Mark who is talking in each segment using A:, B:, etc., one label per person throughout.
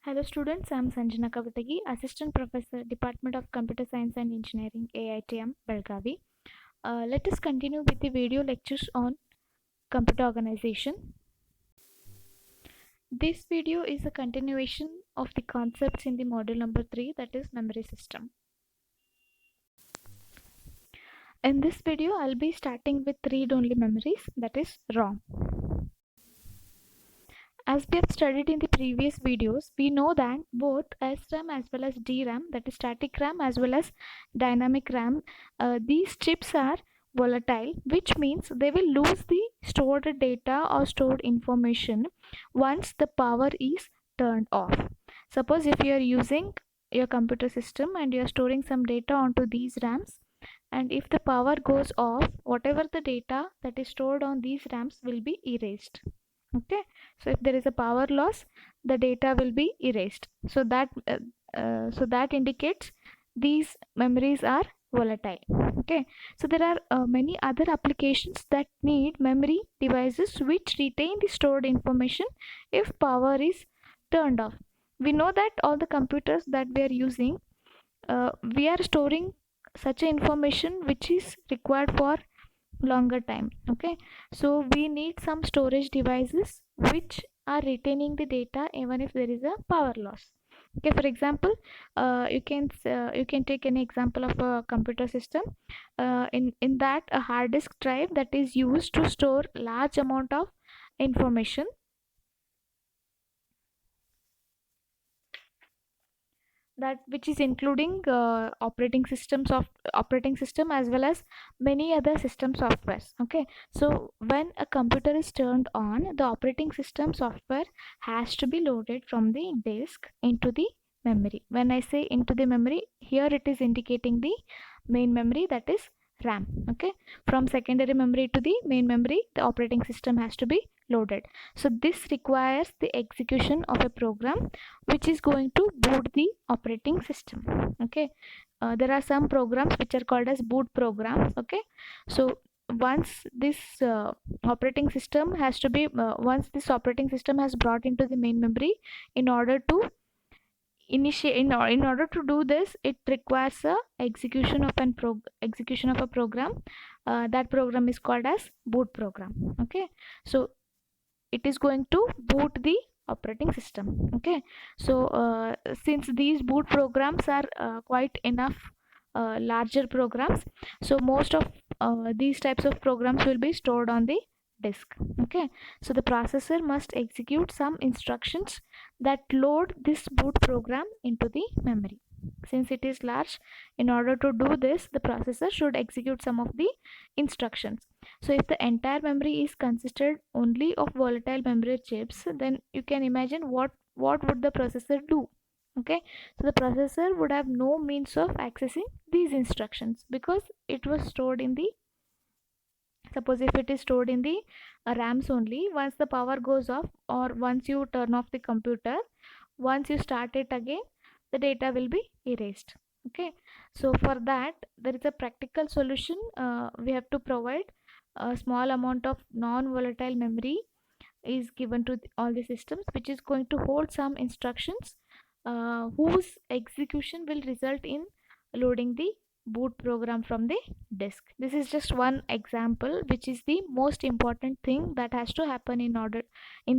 A: Hello students, I am Sanjana Kavatagi, Assistant Professor, Department of Computer Science and Engineering, AITM, Belgavi. Let us continue with the video lectures on computer organization. This video is a continuation of the concepts in the module number 3, that is memory system. In this video, I'll be starting with read-only memories, that is ROM. As we have studied in the previous videos, we know that both SRAM as well as DRAM, that is static RAM as well as dynamic RAM, these chips are volatile, which means they will lose the stored data or stored information once the power is turned off. Suppose if you are using your computer system and you are storing some data onto these RAMs, and if the power goes off, whatever the data that is stored on these RAMs will be erased. Okay, so if there is a power loss, the data will be erased. So that indicates these memories are volatile. Okay, so there are many other applications that need memory devices which retain the stored information if power is turned off. We know that all the computers that we are using, we are storing such a information which is required for longer time. Okay, so we need some storage devices which are retaining the data even if there is a power loss. Okay, for example, you can take any example of a computer system. In that, a hard disk drive that is used to store large amount of information, that which is including operating system as well as many other system softwares. Okay, so when a computer is turned on, the operating system software has to be loaded from the disk into the memory. When I say into the memory, here it is indicating the main memory, that is RAM. Okay, from secondary memory to the main memory, the operating system has to be loaded. So this requires the execution of a program which is going to boot the operating system. Okay, there are some programs which are called as boot programs. Okay, so once this operating system has to be once this operating system has brought into the main memory, in order to initiate in order to do this, it requires a execution of a program. That program is called as boot program. Okay, so it is going to boot the operating system. Okay, so since these boot programs are quite enough larger programs, so most of these types of programs will be stored on the disk. Okay, so the processor must execute some instructions that load this boot program into the memory. Since it is large, in order to do this, the processor should execute some of the instructions. So if the entire memory is consisted only of volatile memory chips, then you can imagine what would the processor do. Okay, so the processor would have no means of accessing these instructions because it was stored in the, suppose if it is stored in the RAMs only. Once the power goes off or once you turn off the computer, once you start it again, the data will be erased. Okay, so for that there is a practical solution. We have to provide a small amount of non-volatile memory is given to all the systems, which is going to hold some instructions whose execution will result in loading the boot program from the disk. This is just one example, which is the most important thing that has to happen in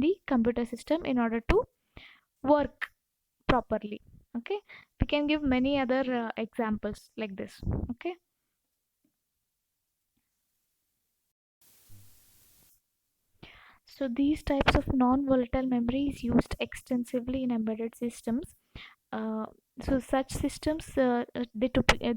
A: the computer system in order to work properly. Okay, we can give many other examples like this. Okay, so these types of non-volatile memory is used extensively in embedded systems. uh, so such systems, they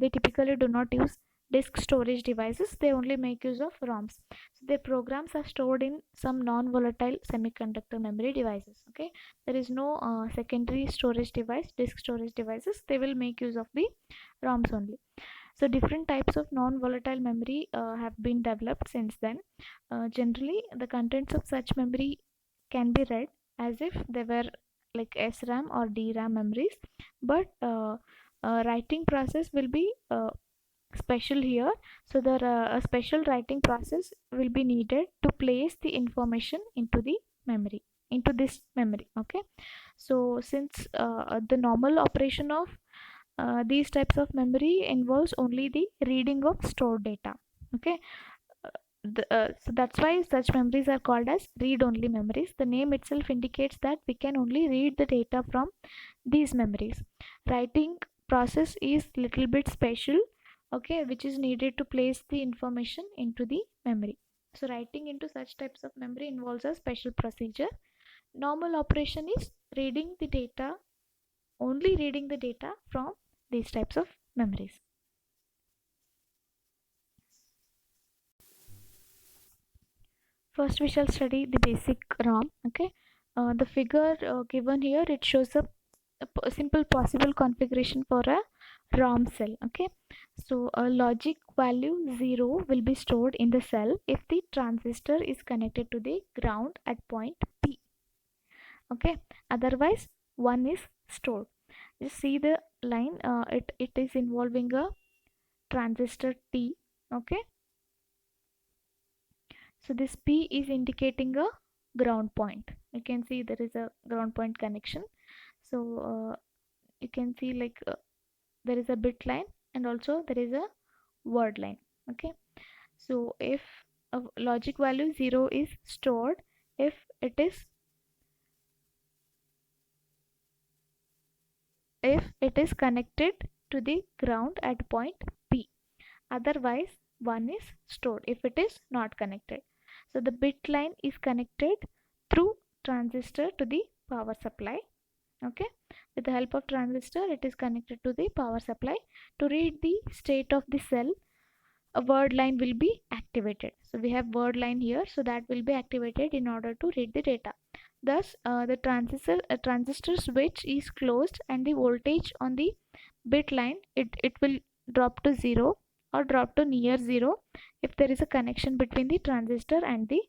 A: typically do not use disk storage devices, they only make use of ROMs. So their programs are stored in some non-volatile semiconductor memory devices. Okay, there is no secondary storage device, disk storage devices, they will make use of the ROMs only. So different types of non-volatile memory have been developed since then. Generally the contents of such memory can be read as if they were like SRAM or DRAM memories, but writing process will be special here. So a special writing process will be needed to place the information into the memory. into this memory. Okay, so since the normal operation of these types of memory involves only the reading of stored data. Okay, so that's why such memories are called as read-only memories. The name itself indicates that we can only read the data from these memories. Writing process is little bit special, okay, which is needed to place the information into the memory. So writing into such types of memory involves a special procedure. Normal operation is reading the data, only reading the data from these types of memories. First we shall study the basic ROM. Okay, the figure given here, it shows a simple possible configuration for a ROM cell. Okay, so a logic value 0 will be stored in the cell if the transistor is connected to the ground at point P. Okay, otherwise 1 is stored. You see the line, it is involving a transistor T. Okay, so this P is indicating a ground point. You can see there is a ground point connection. So you can see like there is a bit line and also there is a word line. Okay, so if a logic value 0 is stored if it is connected to the ground at point P. Otherwise 1 is stored if it is not connected. So the bit line is connected through transistor to the power supply. Okay, with the help of transistor it is connected to the power supply. To read the state of the cell, a word line will be activated. So we have word line here, so that will be activated in order to read the data. Thus the transistor switch is closed and the voltage on the bit line, it will drop to 0 or drop to near 0 if there is a connection between the transistor and the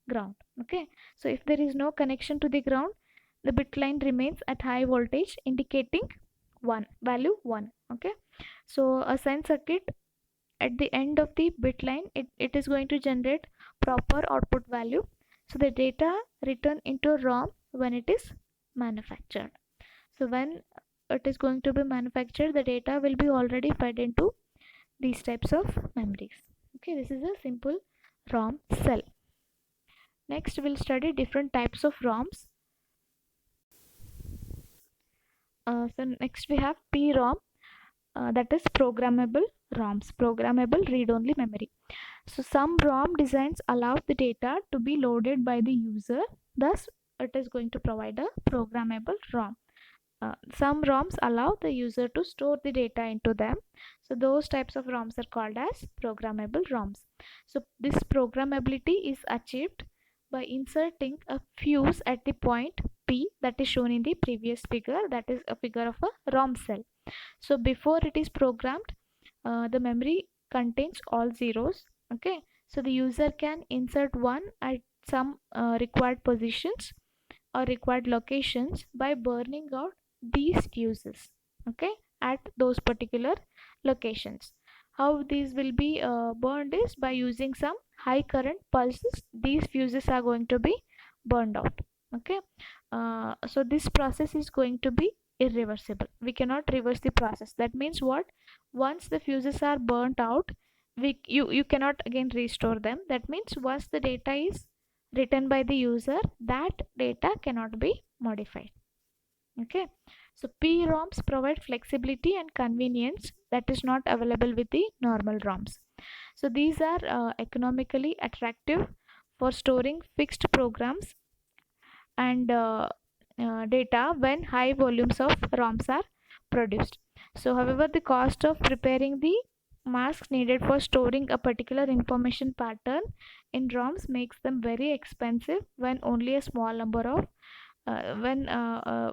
A: ground. Okay, so if there is no connection to the ground, the bit line remains at high voltage indicating 1 value 1. Okay, so a sense circuit at the end of the bit line, it is going to generate proper output value. So the data return into ROM when it is manufactured. So when it is going to be manufactured, the data will be already fed into these types of memories. Okay, this is a simple ROM cell. Next we'll study different types of ROMs. So next we have PROM, that is programmable ROMs, programmable read-only memory. So some ROM designs allow the data to be loaded by the user, thus it is going to provide a programmable ROM. Some ROMs allow the user to store the data into them. So those types of ROMs are called as programmable ROMs. So this programmability is achieved by inserting a fuse at the point P that is shown in the previous figure, that is a figure of a ROM cell. So before it is programmed, the memory contains all zeros. Okay, so the user can insert one at some required positions or required locations by burning out these fuses, okay, at those particular locations. How these will be burned is by using some high current pulses. These fuses are going to be burned out. Okay, so this process is going to be irreversible. We cannot reverse the process. That means what? Once the fuses are burnt out, you cannot again restore them. That means once the data is written by the user, that data cannot be modified. Okay, so PROMs provide flexibility and convenience that is not available with the normal ROMs. So these are economically attractive for storing fixed programs and data when high volumes of ROMs are produced. So however, the cost of preparing the masks needed for storing a particular information pattern in ROMs makes them very expensive when only a small number of uh, when uh, uh,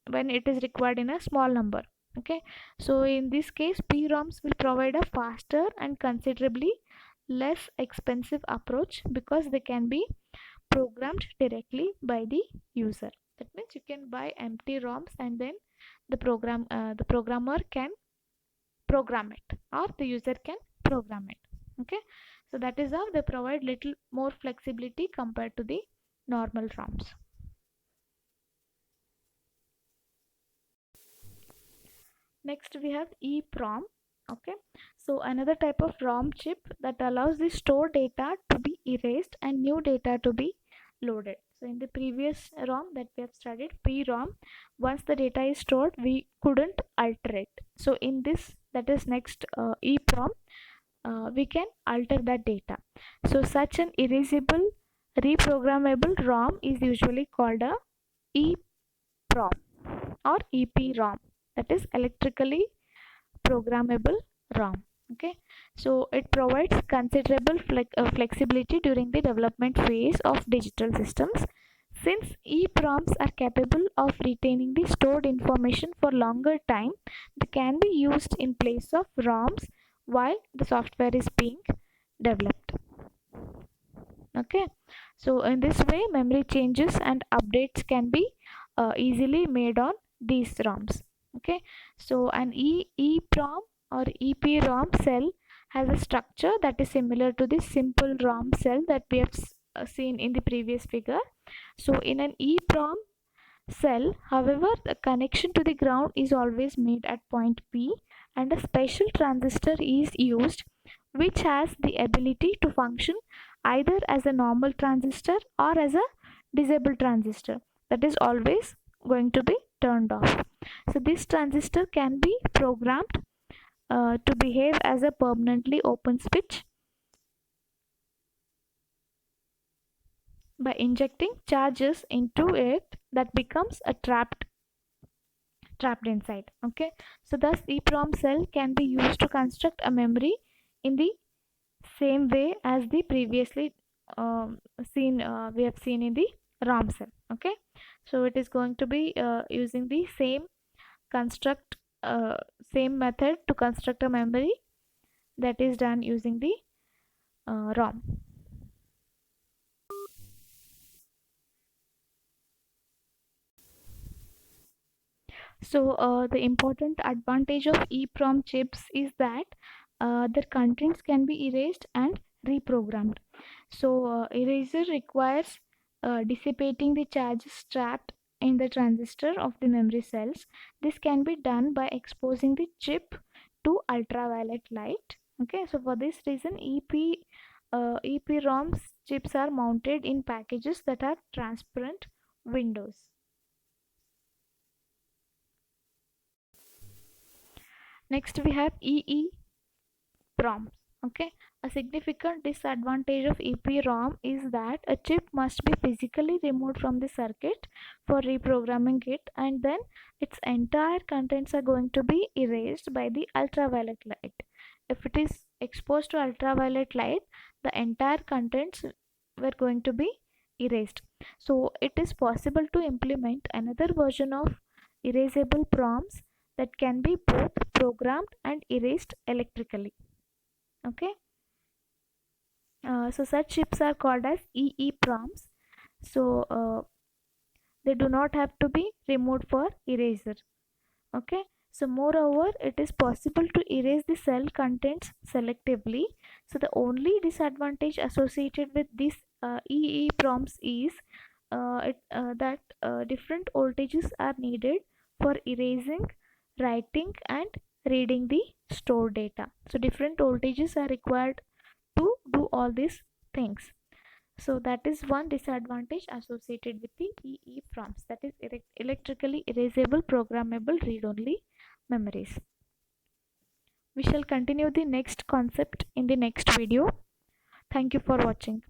A: when it is required in a small number. Okay, so in this case PROMs will provide a faster and considerably less expensive approach because they can be programmed directly by the user. That means you can buy empty ROMs and then the programmer can program it or the user can program it. Okay, so that is how they provide little more flexibility compared to the normal ROMs. Next we have EEPROM. Okay, so another type of ROM chip that allows the stored data to be erased and new data to be loaded. So in the previous ROM that we have studied, PROM, once the data is stored, we couldn't alter it. So in this, that is next EEPROM, we can alter that data. So such an erasable, reprogrammable ROM is usually called a EEPROM or EPROM, that is electrically programmable ROM. Okay, so it provides considerable flexibility during the development phase of digital systems. Since EPROMs are capable of retaining the stored information for longer time, they can be used in place of ROMs while the software is being developed. Okay, so in this way, memory changes and updates can be easily made on these ROMs. Okay, so an EEPROM or EPROM cell has a structure that is similar to the simple ROM cell that we have seen in the previous figure. So in an EEPROM cell, however, the connection to the ground is always made at point P, and a special transistor is used which has the ability to function either as a normal transistor or as a disabled transistor, that is always going to be turned off. So this transistor can be programmed to behave as a permanently open switch by injecting charges into it that becomes a trapped inside. Okay, so thus EEPROM cell can be used to construct a memory in the same way as the previously seen we have seen in the ROM cell. Okay, so it is going to be using the construct same method to construct a memory that is done using the ROM. So the important advantage of EEPROM chips is that their contents can be erased and reprogrammed. So eraser requires dissipating the charges trapped in the transistor of the memory cells. This can be done by exposing the chip to ultraviolet light. Okay, so for this reason, EPROMs chips are mounted in packages that are transparent windows. Next we have EEPROMs. Okay, a significant disadvantage of EPROM is that a chip must be physically removed from the circuit for reprogramming it, and then its entire contents are going to be erased by the ultraviolet light. If it is exposed to ultraviolet light, the entire contents were going to be erased. So it is possible to implement another version of erasable proms that can be both programmed and erased electrically. Okay, so such chips are called as EEPROMs. So they do not have to be removed for eraser. Okay, so moreover, it is possible to erase the cell contents selectively. So the only disadvantage associated with these EEPROMs is that different voltages are needed for erasing, writing, and reading the stored data. So different voltages are required to do all these things. So that is one disadvantage associated with the EEPROMs, that is electrically erasable programmable read-only memories. We shall continue the next concept in the next video. Thank you for watching.